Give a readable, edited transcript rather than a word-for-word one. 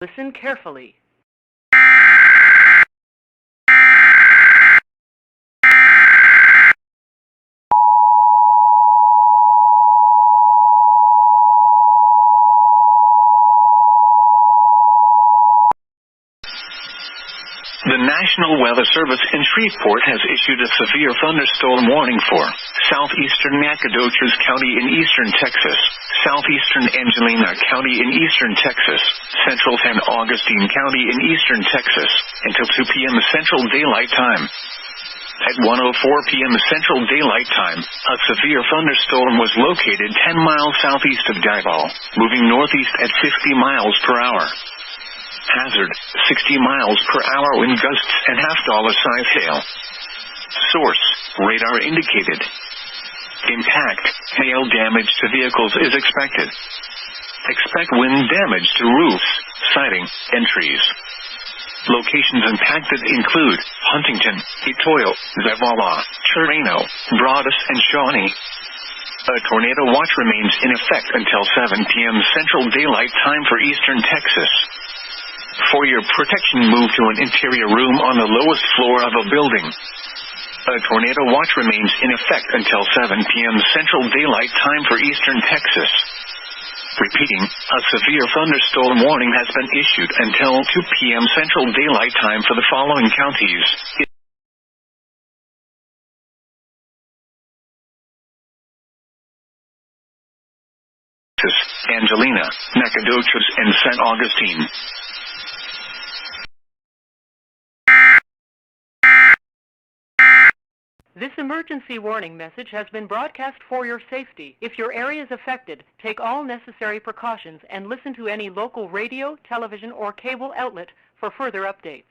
Listen carefully. The National Weather Service in Shreveport has issued a severe thunderstorm warning for southeastern Nacogdoches County in eastern Texas, southeastern Angelina County in eastern Texas, central San Augustine County in eastern Texas, until 2 p.m. Central Daylight Time. At 1:04 p.m. Central Daylight Time, a severe thunderstorm was located 10 miles southeast of Diboll, moving northeast at 50 miles per hour. Hazard, 60 miles per hour wind gusts and half-dollar-size hail. Source, radar indicated. Impact, hail damage to vehicles is expected. Expect wind damage to roofs, siding, and trees. Locations impacted include Huntington, Etoile, Zavala, Chirano, Broadus, and Shawnee. A tornado watch remains in effect until 7 p.m. Central Daylight Time for eastern Texas. For your protection, move to an interior room on the lowest floor of a building. A tornado watch remains in effect until 7 p.m. Central Daylight Time for eastern Texas. Repeating, a severe thunderstorm warning has been issued until 2 p.m. Central Daylight Time for the following counties: Angelina, Nacogdoches, and San Augustine. This emergency warning message has been broadcast for your safety. If your area is affected, take all necessary precautions and listen to any local radio, television, or cable outlet for further updates.